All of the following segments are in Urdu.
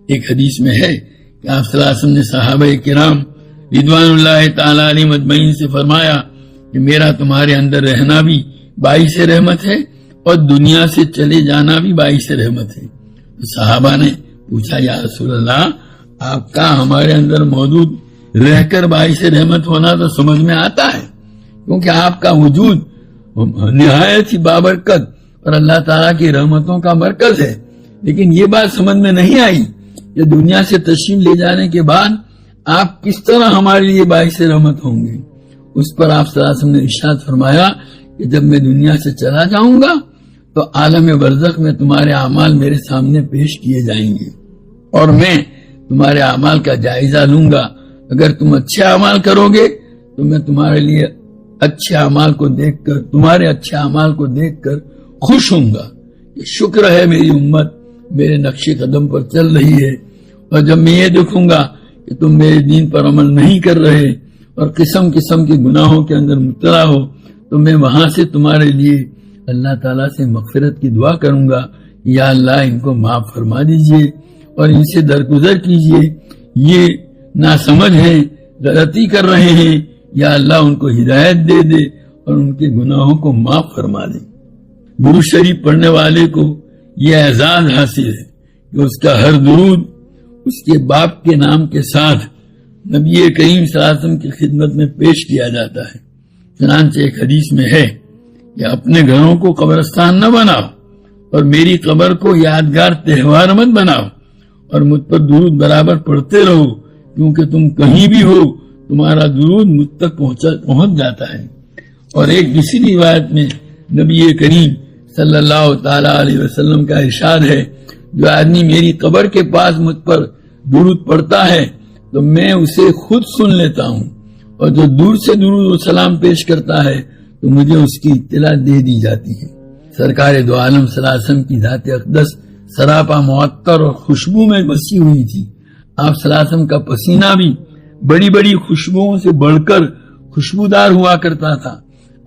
ایک حدیث میں ہے کہ آپ صلی اللہ علیہ وسلم نے صحابہ کرام رضوان اللہ تعالی علیہم اجمعین سے فرمایا کہ میرا تمہارے اندر رہنا بھی باعث رحمت ہے اور دنیا سے چلے جانا بھی باعث رحمت ہے۔ تو صحابہ نے پوچھا یا رسول اللہ، آپ کا ہمارے اندر موجود رہ کر باعث رحمت ہونا تو سمجھ میں آتا ہے، کیونکہ آپ کا وجود نہایت ہی بابرکت اور اللہ تعالیٰ کی رحمتوں کا مرکز ہے، لیکن یہ بات سمجھ میں نہیں آئی کہ دنیا سے تشریف لے جانے کے بعد آپ کس طرح ہمارے لیے باعث رحمت ہوں گے۔ اس پر آپ صلی اللہ علیہ وسلم نے ارشاد فرمایا کہ جب میں دنیا سے چلا جاؤں گا تو عالم برزخ میں تمہارے اعمال میرے سامنے پیش کیے جائیں گے اور میں تمہارے اعمال کا جائزہ لوں گا۔ اگر تم اچھے اعمال کرو گے تو میں تمہارے لیے اچھے اعمال کو دیکھ کر، تمہارے اچھے اعمال کو دیکھ کر خوش ہوں گا کہ شکر ہے میری امت میرے نقش قدم پر چل رہی ہے، اور جب میں یہ دیکھوں گا کہ تم میرے دین پر عمل نہیں کر رہے اور قسم قسم کے گناہوں کے اندر مبتلا ہو، تو میں وہاں سے تمہارے لیے اللہ تعالیٰ سے مغفرت کی دعا کروں گا، یا اللہ ان کو معاف فرما دیجئے اور ان سے درگزر کیجئے، یہ ناسمجھ ہیں، غلطی کر رہے ہیں، یا اللہ ان کو ہدایت دے دے اور ان کے گناہوں کو معاف فرما دے۔ درود شریف پڑھنے والے کو یہ اعزاز حاصل ہے کہ اس کا ہر درود اس کے باپ کے نام کے ساتھ نبی کریم صلی اللہ علیہ وسلم کی خدمت میں پیش کیا جاتا ہے۔ چنانچہ ایک حدیث میں ہے کہ اپنے گھروں کو قبرستان نہ بناؤ اور میری قبر کو یادگار تہوار مت بناؤ، اور مجھ پر درود برابر پڑھتے رہو، کیونکہ تم کہیں بھی ہو تمہارا درود مجھ تک پہنچ جاتا ہے۔ اور ایک دوسری روایت میں نبی کریم صلی اللہ تعالی علیہ وسلم کا ارشاد ہے، جو آدمی میری قبر کے پاس مجھ پر درود پڑھتا ہے تو میں اسے خود سن لیتا ہوں، اور جو دور سے درود و سلام پیش کرتا ہے تو مجھے اس کی اطلاع دے دی جاتی ہے۔ سرکار دو عالم صلی اللہ علیہ وسلم کی ذات اقدس سراپا معطر اور خوشبو میں بسی ہوئی تھی۔ آپ صلی اللہ علیہ وسلم کا پسینہ بھی بڑی بڑی خوشبوؤں سے بڑھ کر خوشبودار ہوا کرتا تھا۔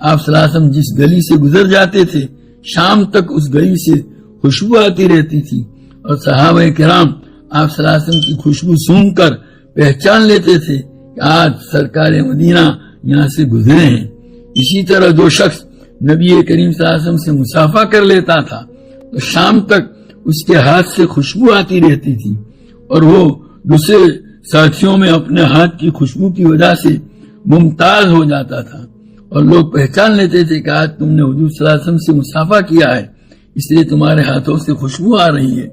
آپ صلی اللہ علیہ وسلم جس گلی سے گزر جاتے تھے شام تک اس گلی سے خوشبو آتی رہتی تھی، اور صحابہ کرام آپ صلی اللہ علیہ وسلم کی خوشبو سونگھ کر پہچان لیتے تھے کہ آج سرکار مدینہ یہاں سے گزرے ہیں۔ اسی طرح جو شخص نبی کریم صلی اللہ علیہ وسلم سے مصافحہ کر لیتا تھا تو شام تک اس کے ہاتھ سے خوشبو آتی رہتی تھی، اور وہ دوسرے ساتھیوں میں اپنے ہاتھ کی خوشبو کی وجہ سے ممتاز ہو جاتا تھا، اور لوگ پہچان لیتے تھے کہ آج تم نے حضور صلی اللہ علیہ وسلم سے مصافحہ کیا ہے، اس لیے تمہارے ہاتھوں سے خوشبو آ رہی ہے۔